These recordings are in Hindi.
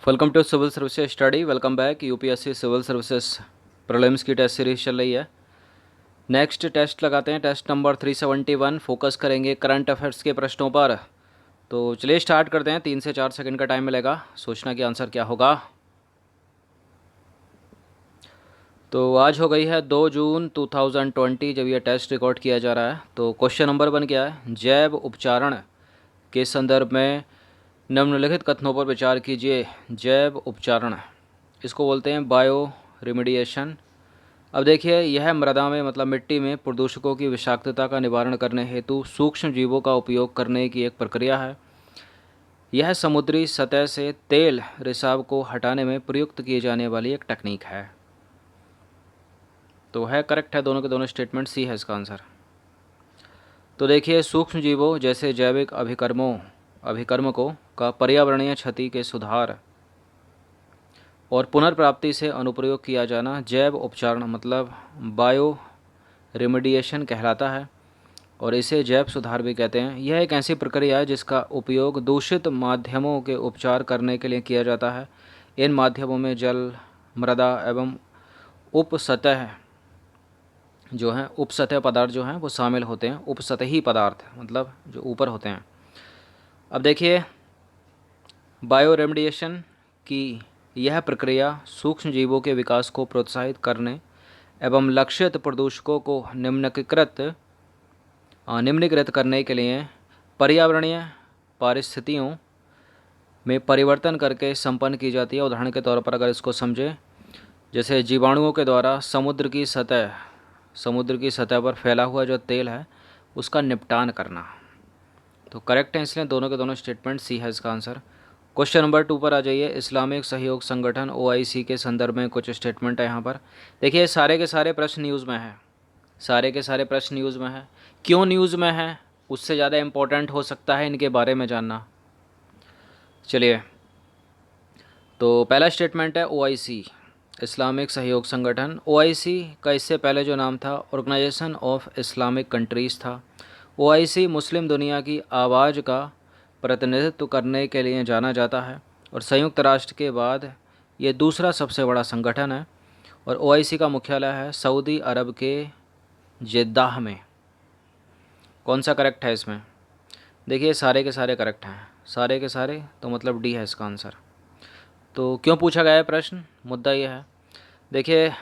Welcome to civil services study. Welcome back. UPSC civil services prelims की टेस्ट सीरीज चल रही है। नेक्स्ट टेस्ट लगाते हैं, टेस्ट नंबर 371। फोकस करेंगे करंट अफेयर्स के प्रश्नों पर। तो चलिए स्टार्ट करते हैं। 3 से 4 सेकंड का टाइम मिलेगा सोचना कि आंसर क्या होगा। तो आज हो गई है 2 जून 2020 जब यह टेस्ट रिकॉर्ड किया जा रहा है। तो क्वेश्चन नंबर बन गया है, जैव उपचारण के संदर्भ में निम्नलिखित कथनों पर विचार कीजिए। जैव उपचारण, इसको बोलते हैं बायो रिमेडिएशन। अब देखिए, यह मृदा में मतलब मिट्टी में प्रदूषकों की विषाक्तता का निवारण करने हेतु सूक्ष्म जीवों का उपयोग करने की एक प्रक्रिया है। यह समुद्री सतह से तेल रिसाव को हटाने में प्रयुक्त की जाने वाली एक तकनीक है। तो है करेक्ट है, दोनों के दोनों स्टेटमेंट सी है इसका आंसर। तो देखिए, सूक्ष्म जीवों जैसे जैविक अभिकर्मकों का पर्यावरणीय क्षति के सुधार और पुनर्प्राप्ति से अनुप्रयोग किया जाना जैव उपचारण मतलब बायो रिमेडिएशन कहलाता है, और इसे जैव सुधार भी कहते हैं। यह एक ऐसी प्रक्रिया है जिसका उपयोग दूषित माध्यमों के उपचार करने के लिए किया जाता है। इन माध्यमों में जल, मृदा एवं उपसतह उपसतह पदार्थ जो हैं वो शामिल होते हैं। उपसतही पदार्थ मतलब जो ऊपर होते हैं। अब देखिए, बायो रेमेडिएशन की यह प्रक्रिया सूक्ष्म जीवों के विकास को प्रोत्साहित करने एवं लक्षित प्रदूषकों को निम्नीकृत करने के लिए पर्यावरणीय परिस्थितियों में परिवर्तन करके संपन्न की जाती है। उदाहरण के तौर पर अगर इसको समझें, जैसे जीवाणुओं के द्वारा समुद्र की सतह पर फैला हुआ जो तेल है उसका निपटान करना। तो करेक्ट है, इसलिए दोनों के दोनों स्टेटमेंट सी है इसका आंसर। क्वेश्चन नंबर 2 पर आ जाइए। इस्लामिक सहयोग संगठन OIC के संदर्भ में कुछ स्टेटमेंट है यहाँ पर। देखिए, सारे के सारे प्रश्न न्यूज़ में हैं। सारे के सारे प्रश्न न्यूज़ में हैं। क्यों न्यूज़ में हैं, उससे ज़्यादा इम्पोर्टेंट हो सकता है इनके बारे में जानना। चलिए, तो पहला स्टेटमेंट है OIC, इस्लामिक सहयोग संगठन। OIC का इससे पहले जो नाम था ऑर्गेनाइजेशन ऑफ इस्लामिक कंट्रीज़ था। OIC मुस्लिम दुनिया की आवाज़ का प्रतिनिधित्व करने के लिए जाना जाता है, और संयुक्त राष्ट्र के बाद ये दूसरा सबसे बड़ा संगठन है। और OIC का मुख्यालय है सऊदी अरब के जेद्दाह में। कौन सा करेक्ट है इसमें? देखिए, सारे के सारे करेक्ट हैं। सारे के सारे, तो मतलब डी है इसका आंसर। तो क्यों पूछा गया है प्रश्न, मुद्दा यह है। देखिए,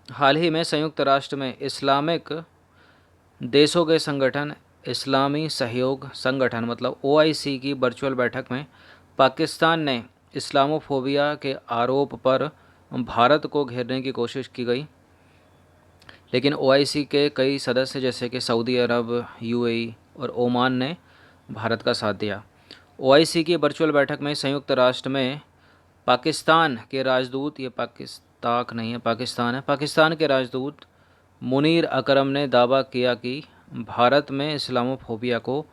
हाल ही में संयुक्त राष्ट्र में इस्लामिक देशों के संगठन इस्लामी सहयोग संगठन मतलब OIC की वर्चुअल बैठक में पाकिस्तान ने इस्लामोफोबिया के आरोप पर भारत को घेरने की कोशिश की गई, लेकिन OIC के कई सदस्य जैसे कि सऊदी अरब, UAE और ओमान ने भारत का साथ दिया। OIC की वर्चुअल बैठक में संयुक्त राष्ट्र में पाकिस्तान के राजदूत, ये पाकिस्तान नहीं है, पाकिस्तान के राजदूत मुनीर अकरम ने दावा किया कि भारत में इस्लामोफोबिया को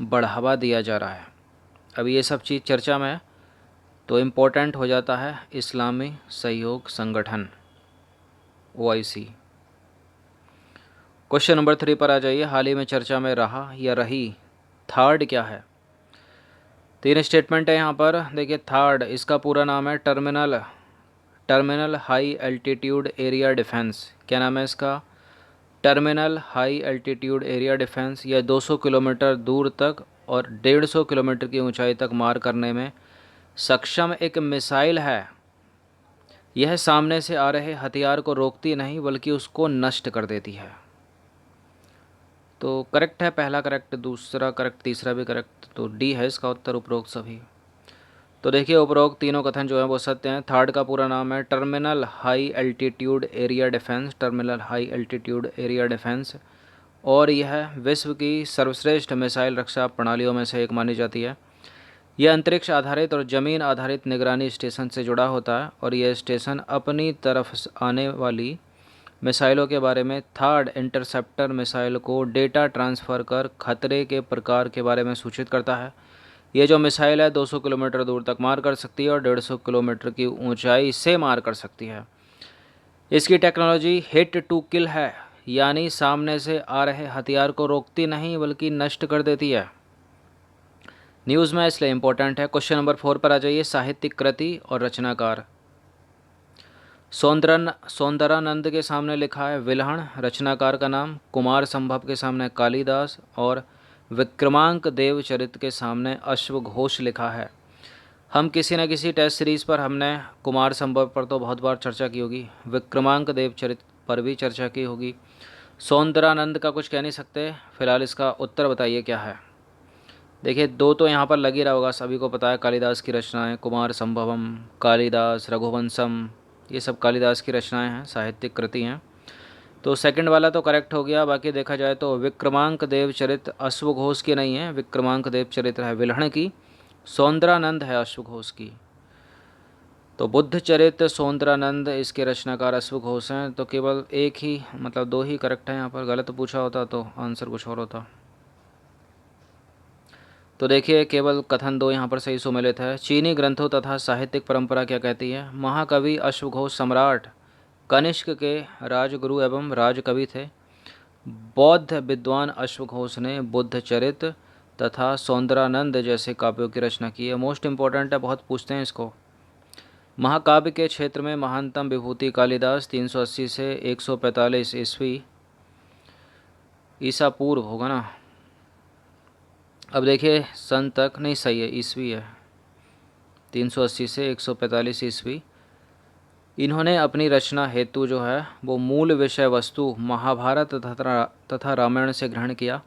बढ़ावा दिया जा रहा है। अब ये सब चीज़ चर्चा में है, तो इम्पोर्टेंट हो जाता है इस्लामी सहयोग संगठन OIC। क्वेश्चन नंबर 3 पर आ जाइए। हाल ही में चर्चा में रहा या रही थर्ड क्या है? 3 स्टेटमेंट है यहाँ पर। देखिए, थर्ड इसका पूरा नाम है terminal high altitude area defence. क्या नाम है इसका? Terminal high altitude area defence. यह 200 किलोमीटर दूर तक और 150 किलोमीटर की ऊंचाई तक मार करने में सक्षम एक मिसाइल है। यह सामने से आ रहे हथियार को रोकती नहीं बल्कि उसको नष्ट कर देती है। तो करेक्ट है, पहला करेक्ट, दूसरा करेक्ट, तीसरा भी करेक्ट। तो डी है इसका उत्तर, उपरोक्त सभी। तो देखिए, उपरोक्त तीनों कथन जो हैं वो सत्य हैं। थर्ड का पूरा नाम है terminal high altitude area defence, terminal high altitude area defence, और यह विश्व की सर्वश्रेष्ठ मिसाइल रक्षा प्रणालियों में से एक मानी जाती है। यह अंतरिक्ष आधारित और ज़मीन आधारित निगरानी स्टेशन से जुड़ा होता है, और यह स्टेशन अपनी तरफ आने वाली मिसाइलों के बारे में थर्ड इंटरसेप्टर मिसाइल को डेटा ट्रांसफ़र कर खतरे के प्रकार के बारे में सूचित करता है। ये जो मिसाइल है 200 किलोमीटर दूर तक मार कर सकती है और 150 किलोमीटर की ऊंचाई से मार कर सकती है। इसकी टेक्नोलॉजी हिट टू किल है, यानी सामने से आ रहे हथियार को रोकती नहीं बल्कि नष्ट कर देती है। न्यूज़ में इसलिए इम्पोर्टेंट है। क्वेश्चन नंबर 4 पर आ जाइए। साहित्यिक कृति और रचनाकार। सौंदरानंद के सामने लिखा है विलहण, रचनाकार का नाम। कुमार संभव के सामने कालिदास, और विक्रमांक देवचरित के सामने अश्वघोष लिखा है। हम किसी न किसी टेस्ट सीरीज़ पर हमने कुमार संभव पर तो बहुत बार चर्चा की होगी, विक्रमांक देवचरित पर भी चर्चा की होगी। सौंदरानंद का कुछ कह नहीं सकते। फिलहाल इसका उत्तर बताइए क्या है। देखिए, दो तो यहाँ पर लग ही रहा होगा, सभी को पता है कालिदास की रचनाएं, कुमार संभवम, कालिदास, रघुवंशम, ये सब कालिदास की रचनाएं हैं, साहित्यिक कृति हैं। तो सेकंड वाला तो करेक्ट हो गया। बाकी देखा जाए तो विक्रमांक देवचरित अश्वघोष की नहीं है, विक्रमांक देवचरित है विलहण की, सौंदरानंद है अश्वघोष की। तो बुद्धचरित सौंदरानंद, इसके रचनाकार अश्वघोष हैं। तो केवल एक ही, मतलब दो ही करेक्ट है यहाँ पर, गलत पूछा होता तो आंसर कुछ और होता। तो देखिए, केवल कथन दो यहाँ पर सही सुमेलित है। चीनी ग्रंथों तथा साहित्यिक परंपरा क्या कहती है। महाकवि अश्वघोष सम्राट कनिष्क के राजगुरु एवं राजकवि थे। बौद्ध विद्वान अश्वघोष ने बुद्धचरित तथा सौंदरानंद जैसे काव्यों की रचना की है। मोस्ट इंपॉर्टेंट है, बहुत पूछते हैं इसको। महाकाव्य के क्षेत्र में महानतम विभूति कालिदास 380 से 145 ईस्वी ईसा पूर्व होगा ना। अब देखिए, सन तक नहीं सही है, ईस्वी है, 380 से 145 ईस्वी। इन्होंने अपनी रचना हेतु जो है वो मूल विषय वस्तु महाभारत तथा रामायण से ग्रहण किया।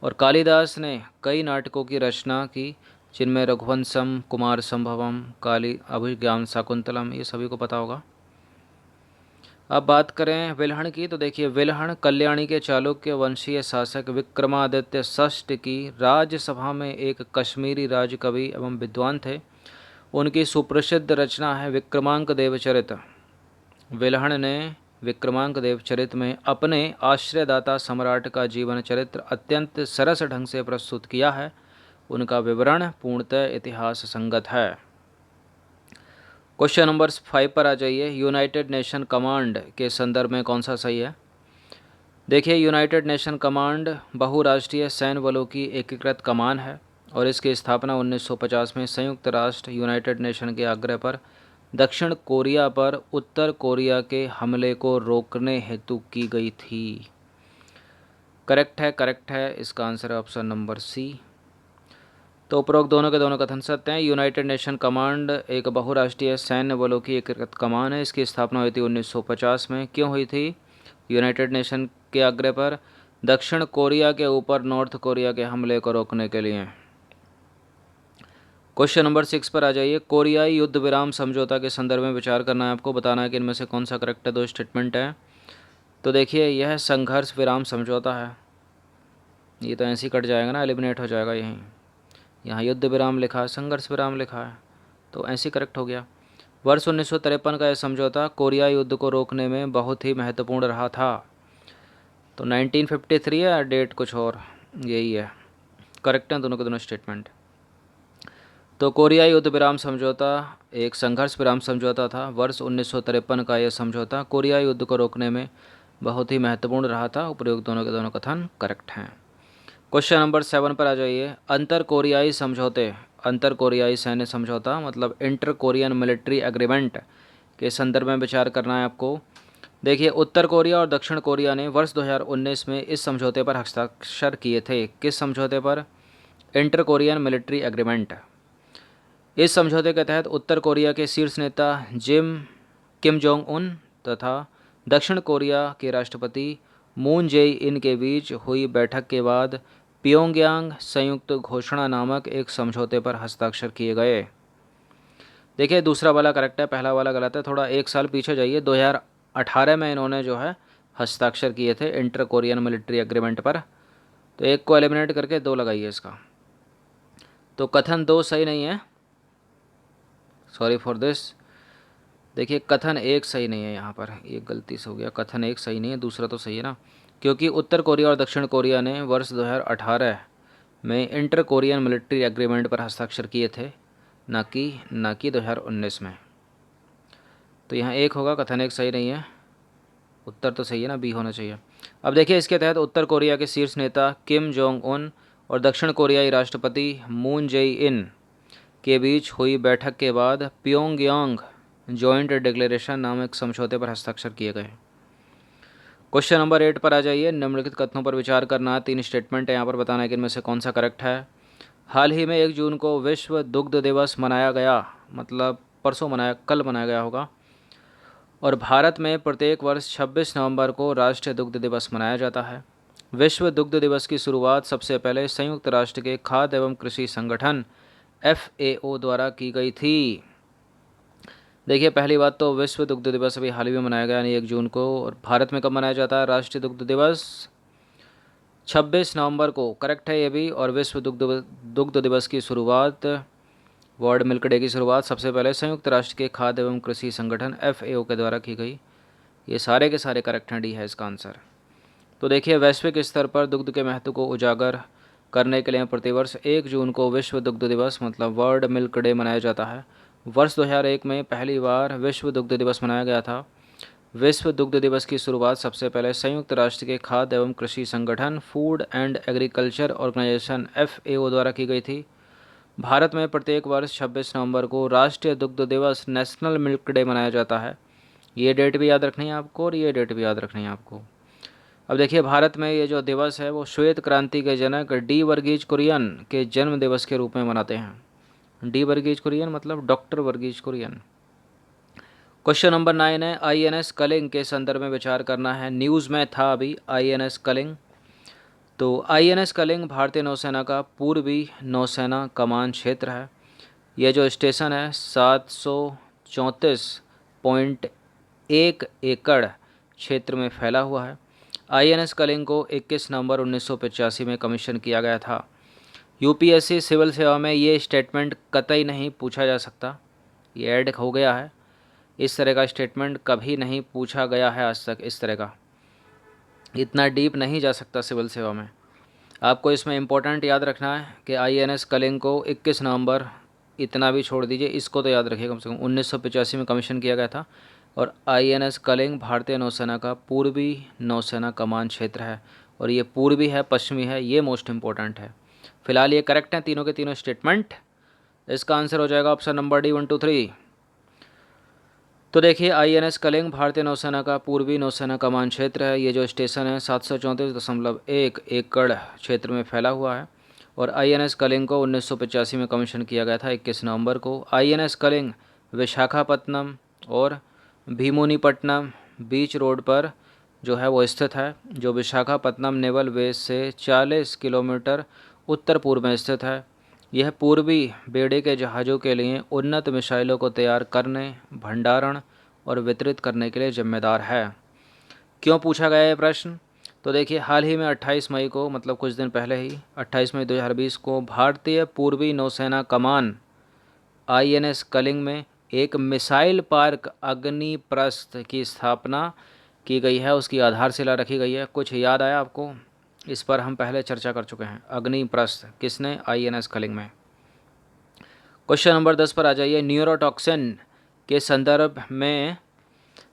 और कालिदास ने कई नाटकों की रचना की, जिनमें रघुवंशम, कुमार संभवम, काली अभिज्ञान शाकुंतलम, ये सभी को पता होगा। अब बात करें विलहण की, तो देखिए, विलहण कल्याणी के चालुक्य वंशीय शासक विक्रमादित्य षष्ठ की राज्यसभा में एक कश्मीरी राजकवि एवं विद्वान थे। उनकी सुप्रसिद्ध रचना है विक्रमांक देवचरित। विलहण ने विक्रमांक देवचरित में अपने आश्रयदाता सम्राट का जीवन चरित्र अत्यंत सरस ढंग से प्रस्तुत किया है। उनका विवरण पूर्णतः इतिहास संगत है। क्वेश्चन नंबर 5 पर आ जाइए। यूनाइटेड नेशन कमांड के संदर्भ में कौन सा सही है। देखिए, यूनाइटेड नेशन कमांड बहुराष्ट्रीय सैन्य बलों की एकीकृत कमान है और इसकी स्थापना 1950 में संयुक्त राष्ट्र यूनाइटेड नेशन के आग्रह पर दक्षिण कोरिया पर उत्तर कोरिया के हमले को रोकने हेतु की गई थी। करेक्ट है, इसका आंसर है ऑप्शन नंबर सी। तो उपरोक्त दोनों के दोनों कथन सत्य हैं। यूनाइटेड नेशन कमांड एक बहुराष्ट्रीय सैन्य बलों की एकीकृत कमान है। इसकी स्थापना हुई थी 1950 में। क्यों हुई थी। यूनाइटेड नेशन के आग्रह पर दक्षिण कोरिया के ऊपर नॉर्थ कोरिया के हमले को रोकने के लिए। क्वेश्चन नंबर 6 पर आ जाइए। कोरियाई युद्ध विराम समझौता के संदर्भ में विचार करना है आपको, बताना है कि इनमें से कौन सा करेक्ट है। दो स्टेटमेंट है। तो देखिए, यह संघर्ष विराम समझौता है। ये तो ऐसे ही कट जाएगा ना, एलिमिनेट हो जाएगा यहीं। यहाँ युद्ध विराम लिखा है, संघर्ष विराम लिखा है, तो ऐसे करेक्ट हो गया। वर्ष 1953 का यह समझौता कोरिया युद्ध को रोकने में बहुत ही महत्वपूर्ण रहा था। तो 1953 है, डेट कुछ और यही है। करेक्ट हैं दोनों के दोनों स्टेटमेंट। तो कोरिया युद्ध विराम समझौता एक संघर्ष विराम समझौता था। वर्ष 1953 का यह समझौता कोरिया युद्ध को रोकने में बहुत ही महत्वपूर्ण रहा था। उपयुक्त दोनों के दोनों कथन करेक्ट हैं। क्वेश्चन नंबर 7 पर आ जाइए। अंतर कोरियाई समझौते, अंतर कोरियाई सैन्य समझौता मतलब इंटर कोरियन मिलिट्री एग्रीमेंट के संदर्भ में विचार करना है आपको। देखिए, उत्तर कोरिया और दक्षिण कोरिया ने वर्ष 2019 में इस समझौते पर हस्ताक्षर किए थे। किस समझौते पर। Inter Korean military agreement. इस समझौते के तहत उत्तर कोरिया के शीर्ष नेता किम जोंग उन तथा दक्षिण कोरिया के राष्ट्रपति मून जे इन के बीच हुई बैठक के बाद प्योंगयांग संयुक्त घोषणा नामक एक समझौते पर हस्ताक्षर किए गए। देखिए, दूसरा वाला करेक्ट है, पहला वाला गलत है। थोड़ा एक साल पीछे जाइए, 2018 में इन्होंने जो है हस्ताक्षर किए थे इंटर कोरियन मिलिट्री एग्रीमेंट पर। तो एक को एलिमिनेट करके दो लगाइए इसका। तो कथन दो सही नहीं है, सॉरी फॉर दिस। देखिए, कथन एक सही नहीं है, यहाँ पर एक गलती से हो गया। कथन एक सही नहीं है, दूसरा तो सही है ना, क्योंकि उत्तर कोरिया और दक्षिण कोरिया ने वर्ष 2018 में इंटर कोरियन मिलिट्री एग्रीमेंट पर हस्ताक्षर किए थे, ना कि 2019 में। तो यहाँ एक होगा, कथन एक सही नहीं है। उत्तर तो सही है ना, बी होना चाहिए। अब देखिए, इसके तहत उत्तर कोरिया के शीर्ष नेता किम जोंग उन और दक्षिण कोरियाई राष्ट्रपति मून जेई इन के बीच हुई बैठक के बाद प्योंगयांग जॉइंट डिक्लेरेशन नामक समझौते पर हस्ताक्षर किए गए। क्वेश्चन नंबर 8 पर आ जाइए। निम्नलिखित कथनों पर विचार करना है। 3 स्टेटमेंट है यहाँ पर, बताना है कि इनमें से कौन सा करेक्ट है। हाल ही में 1 जून को विश्व दुग्ध दिवस मनाया गया, मतलब परसों मनाया, कल मनाया गया होगा। और भारत में प्रत्येक वर्ष 26 नवंबर को राष्ट्रीय दुग्ध दिवस मनाया जाता है। विश्व दुग्ध दिवस की शुरुआत सबसे पहले संयुक्त राष्ट्र के खाद्य एवं कृषि संगठन FAO द्वारा की गई थी। देखिए, पहली बात तो विश्व दुग्ध दिवस अभी हाल ही में मनाया गया, यानी 1 जून को। और भारत में कब मनाया जाता है राष्ट्रीय दुग्ध दिवस? 26 नवंबर को, करेक्ट है ये भी। और विश्व दुग्ध दिवस की शुरुआत, वर्ल्ड मिल्क डे की शुरुआत सबसे पहले संयुक्त राष्ट्र के खाद्य एवं कृषि संगठन FAO के द्वारा की गई। ये सारे के सारे करेक्ट हैं, डी है इसका आंसर। तो देखिए, वैश्विक स्तर पर दुग्ध के महत्व को उजागर करने के लिए प्रतिवर्ष 1 जून को विश्व दुग्ध दिवस, मतलब वर्ल्ड मिल्क डे मनाया जाता है। वर्ष 2001 में पहली बार विश्व दुग्ध दिवस मनाया गया था। विश्व दुग्ध दिवस की शुरुआत सबसे पहले संयुक्त राष्ट्र के खाद्य एवं कृषि संगठन food and agriculture organisation FAO द्वारा की गई थी। भारत में प्रत्येक वर्ष 26 नवंबर को राष्ट्रीय दुग्ध दिवस, नेशनल मिल्क डे मनाया जाता है। ये डेट भी याद रखनी है आपको और ये डेट भी याद रखनी है आपको। अब देखिए, भारत में ये जो दिवस है वो श्वेत क्रांति के जनक डी वर्गीज कुरियन के जन्म दिवस के रूप में मनाते हैं। डी वर्गीज कुरियन मतलब doctor Verghese Kurien. Question number 9 है, INS कलिंग के संदर्भ में विचार करना है। न्यूज़ में था अभी INS कलिंग। तो INS कलिंग भारतीय नौसेना का पूर्वी नौसेना कमान क्षेत्र है। यह जो स्टेशन है 734.1 एकड़ क्षेत्र में फैला हुआ है। INS कलिंग को 21 नवंबर 1985 में कमीशन किया गया था। UPSC सिविल सेवा में ये स्टेटमेंट कतई नहीं पूछा जा सकता, ये ऐड हो गया है। इस तरह का स्टेटमेंट कभी नहीं पूछा गया है आज तक, इस तरह का इतना डीप नहीं जा सकता सिविल सेवा में। आपको इसमें इम्पोर्टेंट याद रखना है कि INS कलिंग को 21 नवंबर, इतना भी छोड़ दीजिए, इसको तो याद रखिए, कम से कम 1985 में कमीशन किया गया था। और INS कलिंग भारतीय नौसेना का पूर्वी नौसेना कमान क्षेत्र है। और ये पूर्वी है, पश्चिमी है, ये मोस्ट इम्पोर्टेंट है। फिलहाल ये करेक्ट हैं तीनों के तीनों स्टेटमेंट। इसका आंसर हो जाएगा ऑप्शन नंबर D 1 2 3। तो देखिए, INS कलिंग भारतीय नौसेना का पूर्वी नौसेना कमान क्षेत्र है। ये जो स्टेशन है 734.1 एकड़ क्षेत्र में फैला हुआ है। और INS कलिंग को 1985 में कमीशन किया गया था 21 नवंबर को। INS कलिंग विशाखापत्तनम और भीमुनीपट्टनम बीच रोड पर जो है वो स्थित है, जो विशाखापत्तनम नेवल बेस से 40 किलोमीटर उत्तर पूर्व में स्थित है। यह पूर्वी बेड़े के जहाज़ों के लिए उन्नत मिसाइलों को तैयार करने, भंडारण और वितरित करने के लिए जिम्मेदार है। क्यों पूछा गया ये प्रश्न? तो देखिए, हाल ही में 28 मई को, मतलब कुछ दिन पहले ही 28 मई 2020 को भारतीय पूर्वी नौसेना कमान INS कलिंग में एक मिसाइल पार्क अग्निप्रस्थ की स्थापना की गई है, उसकी आधारशिला रखी गई है। कुछ याद आया आपको? इस पर हम पहले चर्चा कर चुके हैं। अग्निप्रस्थ किसने? INS कलिंग में। क्वेश्चन नंबर 10 पर आ जाइए। न्यूरोटॉक्सिन के संदर्भ में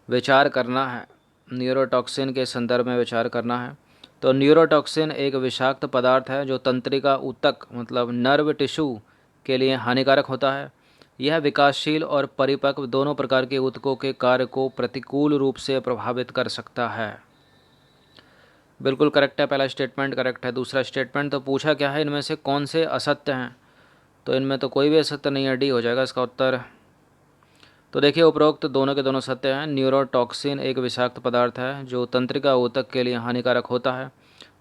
विचार करना है। न्यूरोटॉक्सिन के संदर्भ में विचार करना है। तो न्यूरोटॉक्सिन एक विषाक्त पदार्थ है जो तंत्रिका ऊतक, मतलब नर्व टिश्यू के लिए हानिकारक होता है। यह विकासशील और परिपक्व दोनों प्रकार के ऊतकों के कार्य को प्रतिकूल रूप से प्रभावित कर सकता है। बिल्कुल करेक्ट है, पहला स्टेटमेंट करेक्ट है। दूसरा स्टेटमेंट तो पूछा क्या है, इनमें से कौन से असत्य हैं? तो इनमें तो कोई भी असत्य नहीं है, डी हो जाएगा इसका उत्तर। तो देखिए, उपरोक्त दोनों के दोनों सत्य हैं। न्यूरोटॉक्सिन एक विषाक्त पदार्थ है जो तंत्रिका ऊतक के लिए हानिकारक होता है।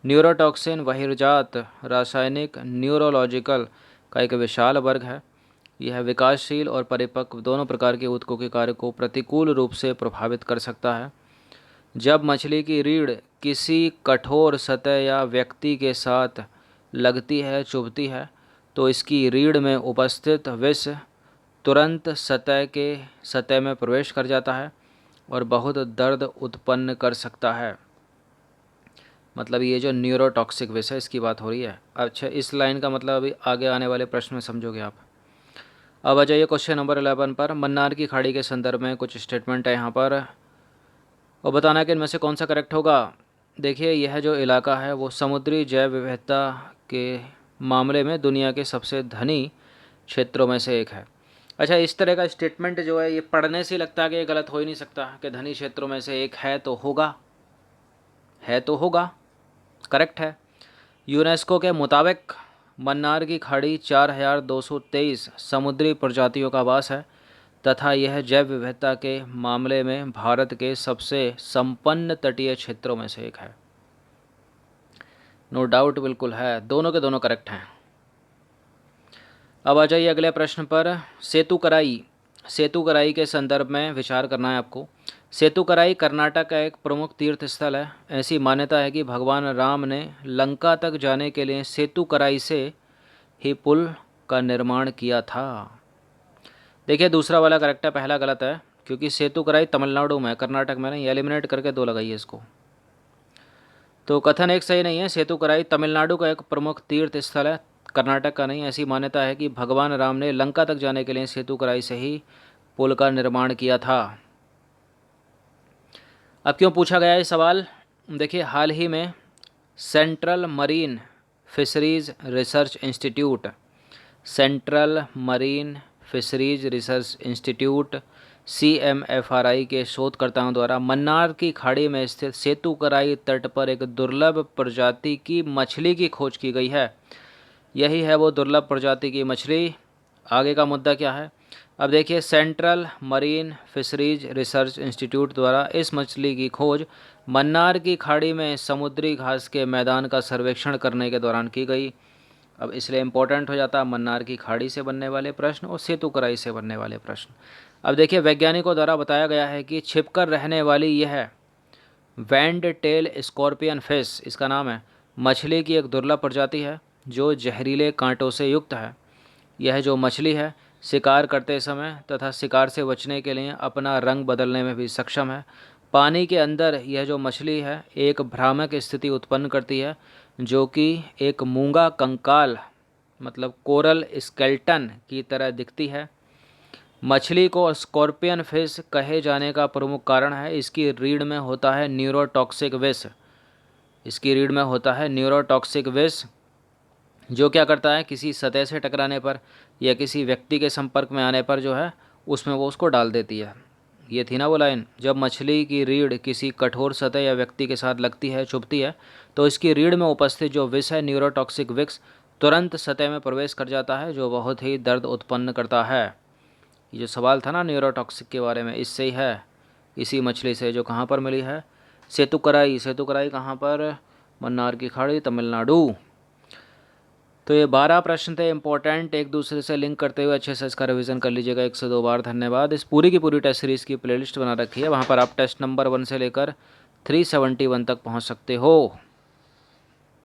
न्यूरोटॉक्सिन बहिर्जात रासायनिक न्यूरोलॉजिकल का एक विशाल वर्ग है। यह विकासशील और परिपक्व दोनों प्रकार के ऊतकों के कार्य को प्रतिकूल रूप से प्रभावित कर सकता है। जब मछली की रीढ़ किसी कठोर सतह या व्यक्ति के साथ लगती है, चुभती है, तो इसकी रीढ़ में उपस्थित विष तुरंत सतह में प्रवेश कर जाता है और बहुत दर्द उत्पन्न कर सकता है। मतलब ये जो न्यूरोटॉक्सिक विष है, इसकी बात हो रही है। अच्छा, इस लाइन का मतलब अभी आगे आने वाले प्रश्न में समझोगे आप। अब आ जाइए क्वेश्चन नंबर 11 पर। मन्नार की खाड़ी के संदर्भ में कुछ स्टेटमेंट है यहाँ पर, और बताना है कि इनमें से कौन सा करेक्ट होगा। देखिए, यह जो इलाका है वो समुद्री जैव विविधता के मामले में दुनिया के सबसे धनी क्षेत्रों में से एक है। अच्छा, इस तरह का स्टेटमेंट जो है ये पढ़ने से लगता है कि ये गलत हो ही नहीं सकता कि धनी क्षेत्रों में से एक है तो होगा, करेक्ट है। यूनेस्को के मुताबिक मन्नार की खाड़ी 4223 समुद्री प्रजातियों का आवास है तथा यह जैव विविधता के मामले में भारत के सबसे संपन्न तटीय क्षेत्रों में से एक है। नो डाउट, बिल्कुल है, दोनों के दोनों करेक्ट हैं। अब आ जाइए अगले प्रश्न पर। सेतुकराई के संदर्भ में विचार करना है आपको। सेतुकराई कर्नाटक का एक प्रमुख तीर्थ स्थल है। ऐसी मान्यता है कि भगवान राम ने लंका तक जाने के लिए सेतुकराई से ही पुल का निर्माण किया था। देखिए, दूसरा वाला करेक्ट है, पहला गलत है, क्योंकि सेतुकराई तमिलनाडु में, कर्नाटक में नहीं। एलिमिनेट करके 2 लगाइए इसको। तो कथन एक सही नहीं है। सेतुकराई तमिलनाडु का एक प्रमुख तीर्थ स्थल है, कर्नाटक का नहीं। ऐसी मान्यता है कि भगवान राम ने लंका तक जाने के लिए सेतुकराई से ही पुल का निर्माण किया था। अब क्यों पूछा गया ये सवाल? देखिए, हाल ही में central marine fisheries research institute CMFRI के शोधकर्ताओं द्वारा मन्नार की खाड़ी में स्थित सेतुकराई तट पर एक दुर्लभ प्रजाति की मछली की खोज की गई है। यही है वो दुर्लभ प्रजाति की मछली। आगे का मुद्दा क्या है? अब देखिए, central marine fisheries research institute द्वारा इस मछली की खोज मन्नार की खाड़ी में समुद्री घास के मैदान का सर्वेक्षण करने के दौरान की गई। अब इसलिए इम्पोर्टेंट हो जाता है मन्नार की खाड़ी से बनने वाले प्रश्न और सेतुकराई से बनने वाले प्रश्न। अब देखिए, वैज्ञानिकों द्वारा बताया गया है कि छिपकर रहने वाली यह वैंड टेल स्कॉर्पियन फिश, इसका नाम है, मछली की एक दुर्लभ प्रजाति है जो जहरीले कांटों से युक्त है। यह जो मछली है शिकार करते समय तथा शिकार से बचने के लिए अपना रंग बदलने में भी सक्षम है। पानी के अंदर यह जो मछली है एक भ्रामक स्थिति उत्पन्न करती है जो कि एक मूंगा कंकाल मतलब कोरल स्केल्टन की तरह दिखती है। मछली को स्कॉर्पियन फिश कहे जाने का प्रमुख कारण है इसकी रीढ़ में होता है न्यूरोटॉक्सिक विष। जो क्या करता है, किसी सतह से टकराने पर या किसी व्यक्ति के संपर्क में आने पर जो है उसमें वो उसको डाल देती है। ये थी ना वो लाइन, जब मछली की रीढ़ किसी कठोर सतह या व्यक्ति के साथ लगती है, चुभती है, तो इसकी रीढ़ में उपस्थित जो विष है न्यूरोटॉक्सिक विष तुरंत सतह में प्रवेश कर जाता है जो बहुत ही दर्द उत्पन्न करता है। ये जो सवाल था ना न्यूरोटॉक्सिक के बारे में, इससे ही है, इसी मछली से, जो कहाँ पर मिली है, सेतुकराई कहाँ पर? मन्नार की खाड़ी, तमिलनाडु। तो ये 12 प्रश्न थे इंपॉर्टेंट, एक दूसरे से लिंक करते हुए अच्छे से इसका रिवीजन कर लीजिएगा 1 से 2 बार। धन्यवाद। इस पूरी की पूरी टेस्ट सीरीज़ की प्लेलिस्ट बना रखी है, वहाँ पर आप टेस्ट नंबर 1 से लेकर 371 तक पहुँच सकते हो।